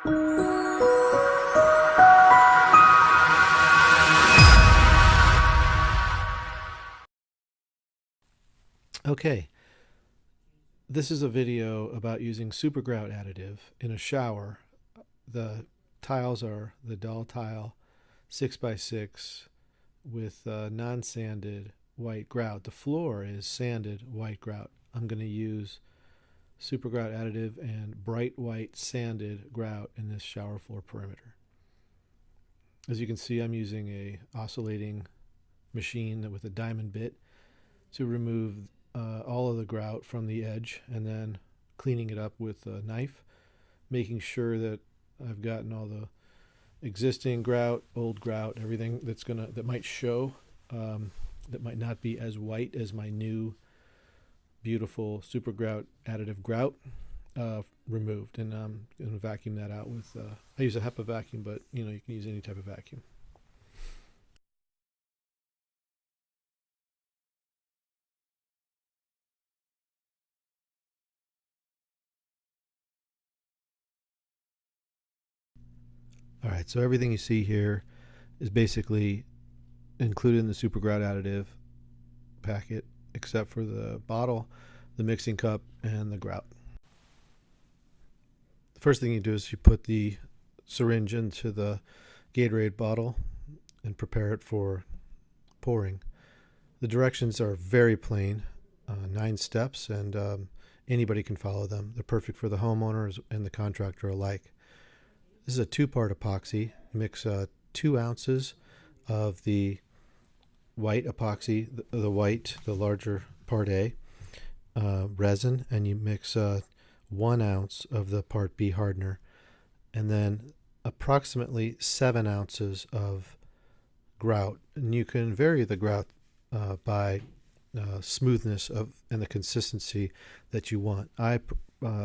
Okay, this is a video about using super grout additive in a shower. The tiles are the dull tile 6x6 with non-sanded white grout. The floor is sanded white grout. I'm going to use super grout additive and bright white sanded grout in this shower floor perimeter. As you can see, I'm using a oscillating machine with a diamond bit to remove all of the grout from the edge, and then cleaning it up with a knife, making sure that I've gotten all the existing grout, old grout, everything that might show, that might not be as white as my new beautiful super grout additive grout, removed. And I'm going to vacuum that out with I use a HEPA vacuum, but you can use any type of vacuum. All right, so everything you see here is basically included in the super grout additive packet, except for the bottle, the mixing cup, and the grout. The first thing you do is you put the syringe into the Gatorade bottle and prepare it for pouring. The directions are very plain, 9 steps, and anybody can follow them. They're perfect for the homeowners and the contractor alike. This is a 2-part epoxy. Mix 2 ounces of the white epoxy, the larger part A, resin, and you mix 1 ounce of the part B hardener, and then approximately 7 ounces of grout. And you can vary the grout by smoothness and the consistency that you want. I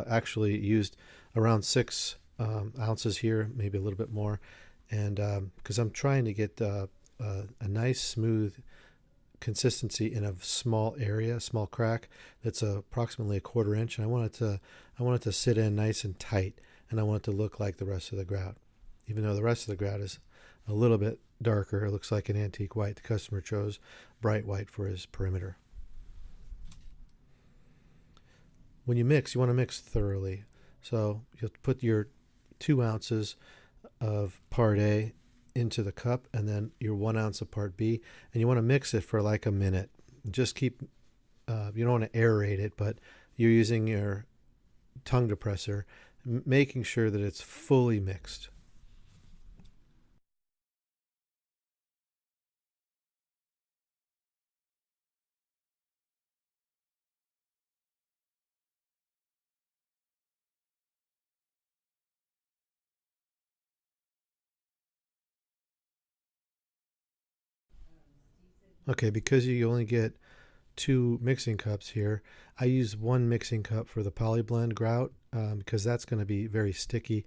actually used around 6 ounces here, maybe a little bit more, and because I'm trying to get a nice smooth consistency in a small area, small crack that's approximately 1/4 inch, and I want it to sit in nice and tight, and I want it to look like the rest of the grout. Even though the rest of the grout is a little bit darker, it looks like an antique white. The customer chose bright white for his perimeter. When you mix, you want to mix thoroughly. So you'll put your 2 ounces of part A into the cup, and then your 1 ounce of part B, and you want to mix it for like a minute. Just keep, you don't want to aerate it, but you're using your tongue depressor, making sure that it's fully mixed. Okay, because you only get 2 mixing cups here, I use 1 mixing cup for the polyblend grout, because that's going to be very sticky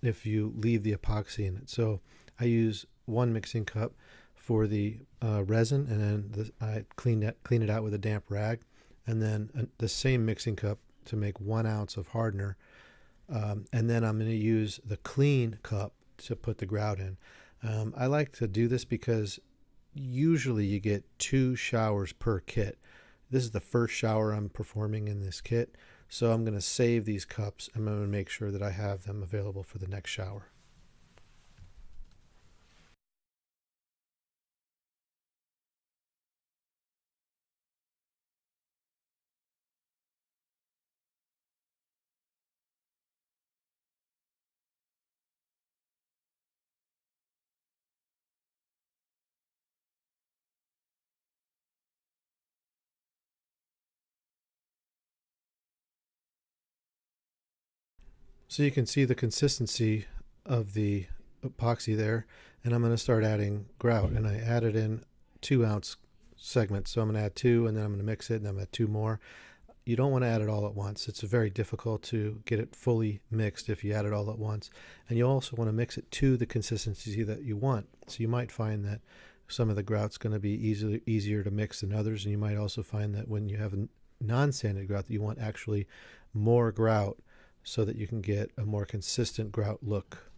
if you leave the epoxy in it. So I use 1 mixing cup for the resin, and then I clean it out with a damp rag, and then the same mixing cup to make 1 ounce of hardener, and then I'm going to use the clean cup to put the grout in. I like to do this because usually you get 2 showers per kit. This is the first shower I'm performing in this kit, so I'm going to save these cups. I'm going to make sure that I have them available for the next shower. So you can see the consistency of the epoxy there, and I'm going to start adding grout, and I added in 2 ounce segments. So I'm going to add 2, and then I'm going to mix it, and I'm going to add 2 more. You don't want to add it all at once. It's very difficult to get it fully mixed if you add it all at once, and you also want to mix it to the consistency that you want. So you might find that some of the grout's going to be easier to mix than others, and you might also find that when you have a non-sanded grout that you want actually more grout. so that you can get a more consistent grout look.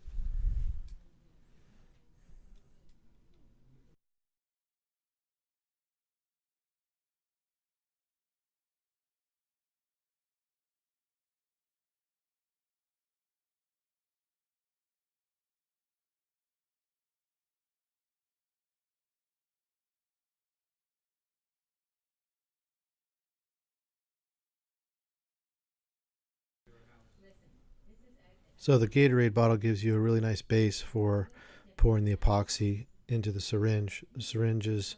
So the Gatorade bottle gives you a really nice base for pouring the epoxy into the syringe. The syringe is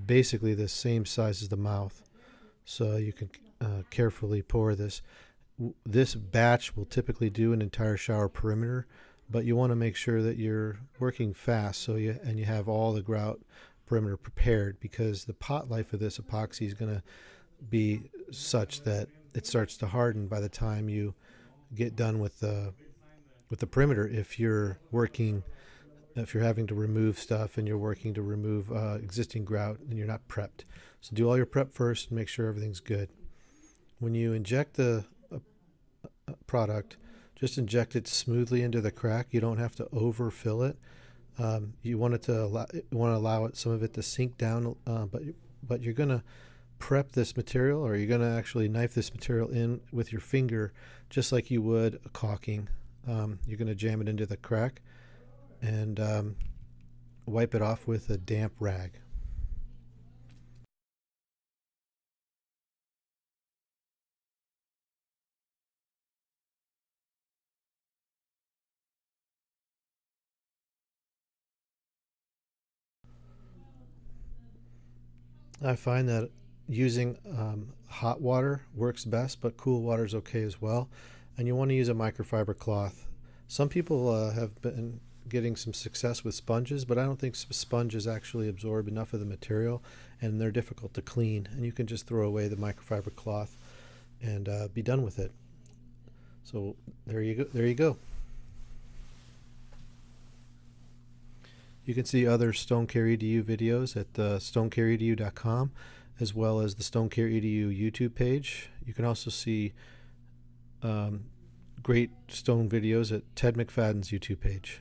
basically the same size as the mouth, so you can carefully pour this. This batch will typically do an entire shower perimeter, but you want to make sure that you're working fast so you have all the grout perimeter prepared, because the pot life of this epoxy is going to be such that it starts to harden by the time you get done with the perimeter. If you're having to remove stuff and you're working to remove existing grout and you're not prepped. So do all your prep first and make sure everything's good. When you inject the product, just inject it smoothly into the crack. You don't have to overfill it. You want to allow some of it to sink down, but you're going to prep this material, or you're going to actually knife this material in with your finger, just like you would a caulking. You're going to jam it into the crack and wipe it off with a damp rag. I find that using hot water works best, but cool water is okay as well. And you want to use a microfiber cloth. Some people have been getting some success with sponges, but I don't think sponges actually absorb enough of the material, and they're difficult to clean. And you can just throw away the microfiber cloth and be done with it. So there you go. There you go. You can see other StoneCare EDU videos at stonecareedu.com, as well as the StoneCare EDU YouTube page. You can also see great stone videos at Ted McFadden's YouTube page.